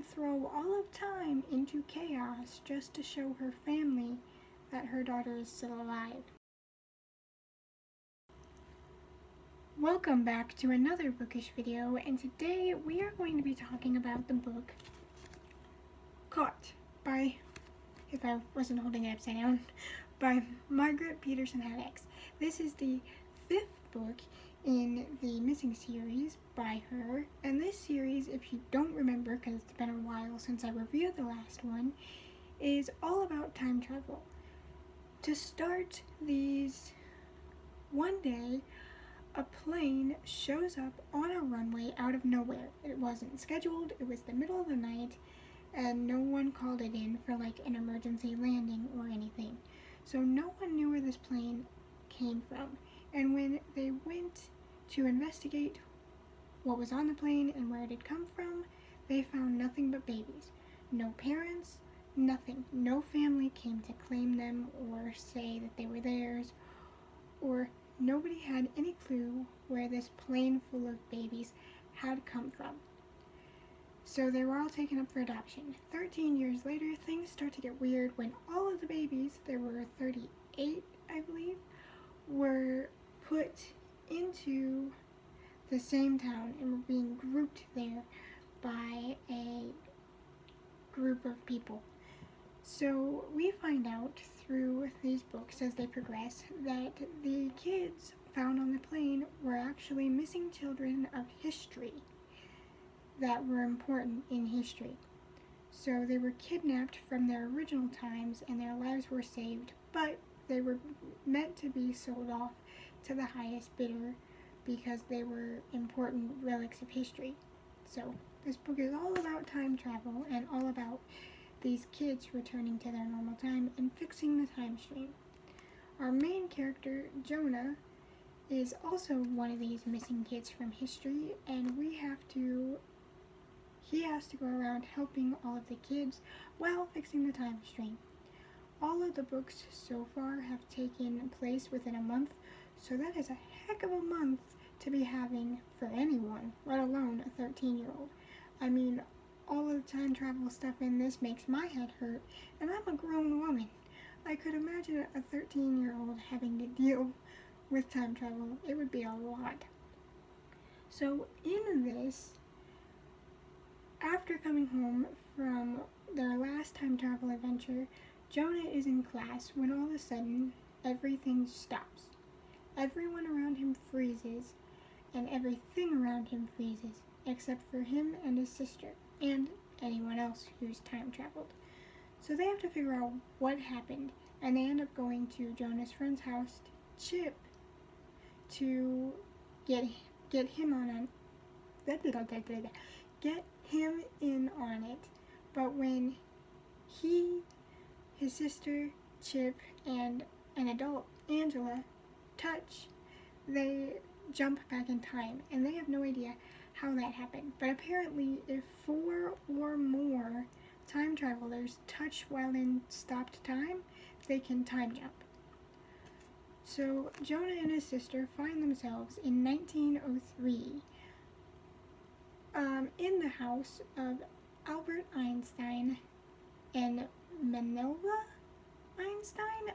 to throw all of time into chaos just to show her family that her daughter is still alive. Welcome back to another bookish video, and today we are going to be talking about the book Caught by, if I wasn't holding it upside down, by Margaret Peterson Haddix. This is the 5th book in the Missing series by her, and this series, if you don't remember because it's been a while since I reviewed the last one, is all about time travel. To start these, one day a plane shows up on a runway out of nowhere. It wasn't scheduled, it was the middle of the night, and no one called it in for like an emergency landing or anything. So no one knew where this plane came from. And when they went to investigate what was on the plane and where it had come from, they found nothing but babies. No parents, nothing. No family came to claim them or say that they were theirs, or nobody had any clue where this plane full of babies had come from. So they were all taken up for adoption. 13 years later, things start to get weird when all of the babies, there were 38, I believe, were put into the same town and were being grouped there by a group of people. So we find out through these books as they progress that the kids found on the plane were actually missing children of history that were important in history. So they were kidnapped from their original times and their lives were saved, but they were meant to be sold off to the highest bidder because they were important relics of history. So this book is all about time travel and all about these kids returning to their normal time and fixing the time stream. Our main character, Jonah, is also one of these missing kids from history, and he has to go around helping all of the kids while fixing the time stream. All of the books so far have taken place within a month, so that is a heck of a month to be having for anyone, let alone a 13-year-old. I mean, all of the time travel stuff in this makes my head hurt, and I'm a grown woman. I could imagine a 13-year-old having to deal with time travel. It would be a lot. So in this, after coming home from their last time travel adventure, Jonah is in class when all of a sudden everything stops. Everyone around him freezes, and everything around him freezes, except for him and his sister, and anyone else who's time traveled. So they have to figure out what happened, and they end up going to Jonah's friend's house, Chip, to get him in on it. But when his sister, Chip, and an adult, Angela, touch, they jump back in time, and they have no idea how that happened. But apparently, if 4 or more time travelers touch while in stopped time, they can time jump. So Jonah and his sister find themselves in 1903 in the house of Albert Einstein and Minerva Einstein.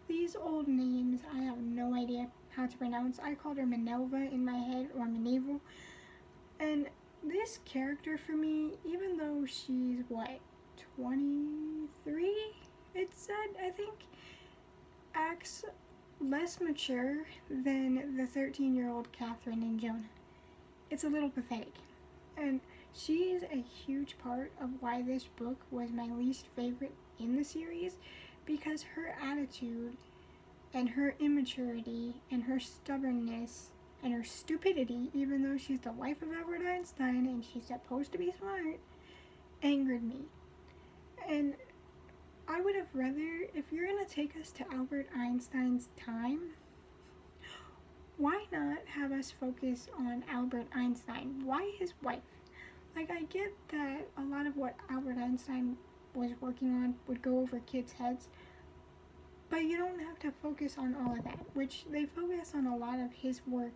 These old names, I have no idea how to pronounce. I called her Minerva in my head, or Minerva. And this character for me, even though she's, 23? It said, I think, acts less mature than the 13-year-old Catherine and Jonah. It's a little pathetic. And she's a huge part of why this book was my least favorite in the series, because her attitude and her immaturity and her stubbornness and her stupidity, even though she's the wife of Albert Einstein and she's supposed to be smart, angered me. And I would have rather, if you're going to take us to Albert Einstein's time, why not have us focus on Albert Einstein? Why his wife? Like, I get that a lot of what Albert Einstein was working on would go over kids' heads, but you don't have to focus on all of that, which they focus on a lot of his work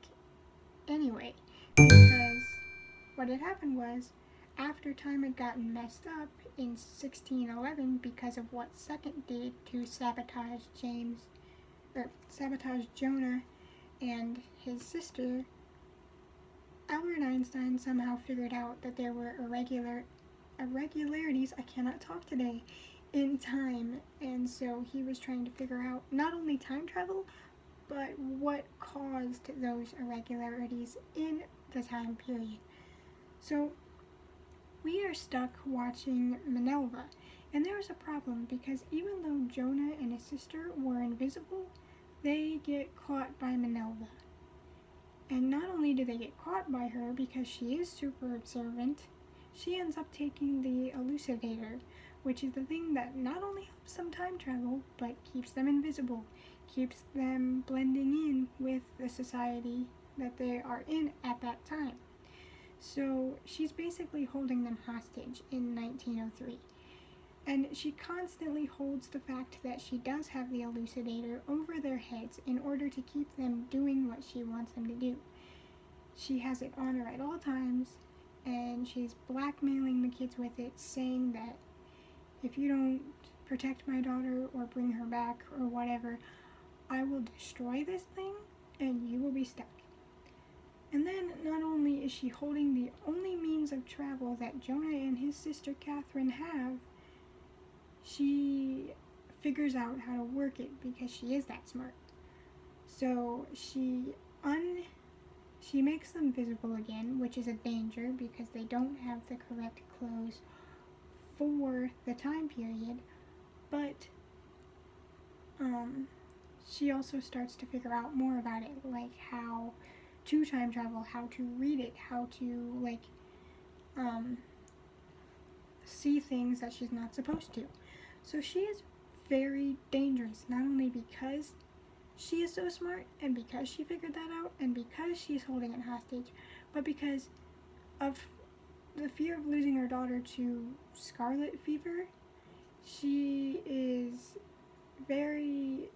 anyway, because what had happened was after time had gotten messed up in 1611 because of what Second did to sabotage Jonah and his sister, Albert Einstein somehow figured out that there were irregularities, I cannot talk today, in time, and so he was trying to figure out not only time travel, but what caused those irregularities in the time period. So we are stuck watching Minerva, and there is a problem because even though Jonah and his sister were invisible, they get caught by Minerva. And not only do they get caught by her because she is super observant, she ends up taking the elucidator, which is the thing that not only helps them time travel, but keeps them invisible, keeps them blending in with the society that they are in at that time. So she's basically holding them hostage in 1903. And she constantly holds the fact that she does have the elucidator over their heads in order to keep them doing what she wants them to do. She has it on her at all times, and she's blackmailing the kids with it, saying that if you don't protect my daughter or bring her back or whatever, I will destroy this thing and you will be stuck. And then not only is she holding the only means of travel that Jonah and his sister Catherine have, she figures out how to work it because she is that smart. So she makes them visible again, which is a danger because they don't have the correct clothes for the time period, but she also starts to figure out more about it, like how to time travel, how to read it, how to see things that she's not supposed to. So she is very dangerous, not only because she is so smart and because she figured that out and because she's holding it hostage, but because of the fear of losing her daughter to scarlet fever. She is very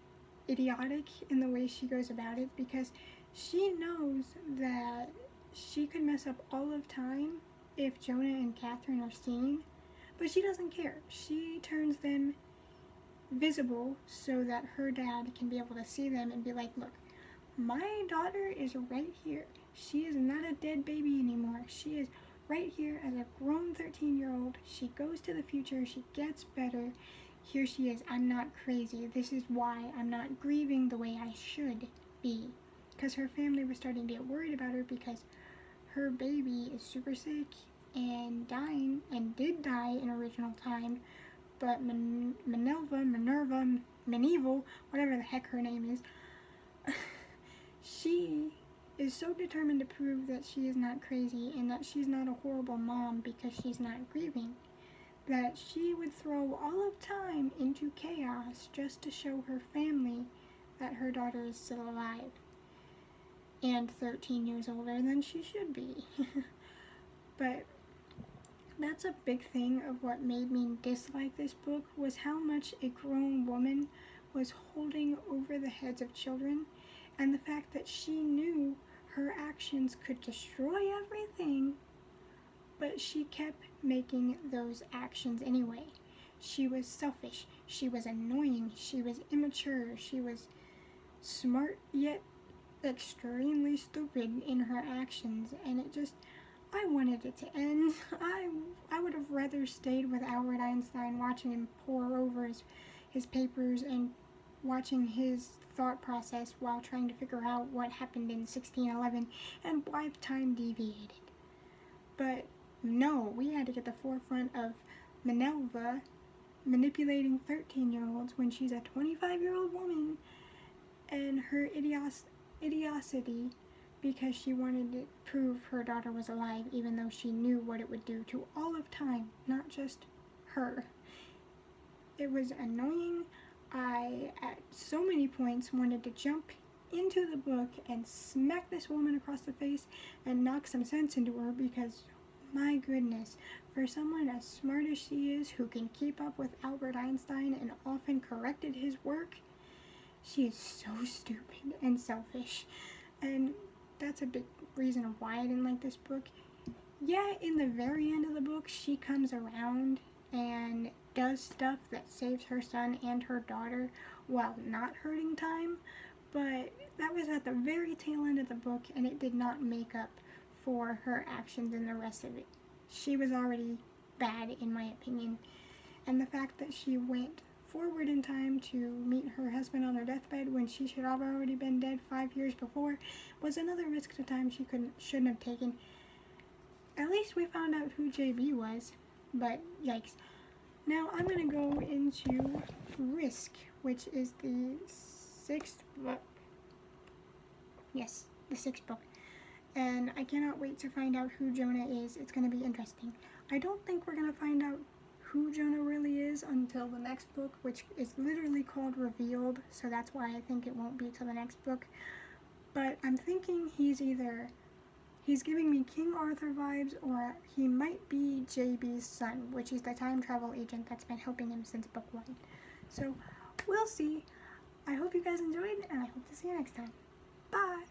idiotic in the way she goes about it because she knows that she could mess up all of time if Jonah and Catherine are seen, but she doesn't care. She turns them visible so that her dad can be able to see them and be like, look, my daughter is right here. She is not a dead baby anymore. She is right here as a grown 13-year-old. She goes to the future. She gets better. Here she is. I'm not crazy. This is why I'm not grieving the way I should be. Because her family was starting to get worried about her because her baby is super sick and dying, and did die in original time, but Minerva, whatever the heck her name is, she is so determined to prove that she is not crazy and that she's not a horrible mom because she's not grieving, that she would throw all of time into chaos just to show her family that her daughter is still alive and 13 years older than she should be. But that's a big thing of what made me dislike this book, was how much a grown woman was holding over the heads of children, and the fact that she knew her actions could destroy everything, but she kept making those actions anyway. She was selfish, she was annoying, she was immature, she was smart yet extremely stupid in her actions, and it just, I wanted it to end. I would have rather stayed with Albert Einstein, watching him pore over his papers and watching his thought process while trying to figure out what happened in 1611 and why time deviated. But no, we had to get the forefront of Minerva manipulating 13-year-olds when she's a 25-year-old woman, and her idiocy because she wanted to prove her daughter was alive even though she knew what it would do to all of time, not just her. It was annoying. I, at so many points, wanted to jump into the book and smack this woman across the face and knock some sense into her because, my goodness, for someone as smart as she is, who can keep up with Albert Einstein and often corrected his work, she is so stupid and selfish. And that's a big reason of why I didn't like this book. yeah, in the very end of the book, she comes around and does stuff that saves her son and her daughter while not hurting time, but that was at the very tail end of the book, and it did not make up for her actions in the rest of it. She was already bad, in my opinion, and the fact that she went forward in time to meet her husband on her deathbed when she should have already been dead 5 years before was another risk to time she shouldn't have taken. At least we found out who JB was, but yikes. Now I'm going to go into Risk, which is the 6th book. Yes, the 6th book. And I cannot wait to find out who Jonah is. It's going to be interesting. I don't think we're going to find out who Jonah really is until the next book, which is literally called Revealed, so that's why I think it won't be till the next book. But I'm thinking he's giving me King Arthur vibes, or he might be JB's son, which is the time travel agent that's been helping him since book 1. So, we'll see. I hope you guys enjoyed, and I hope to see you next time. Bye!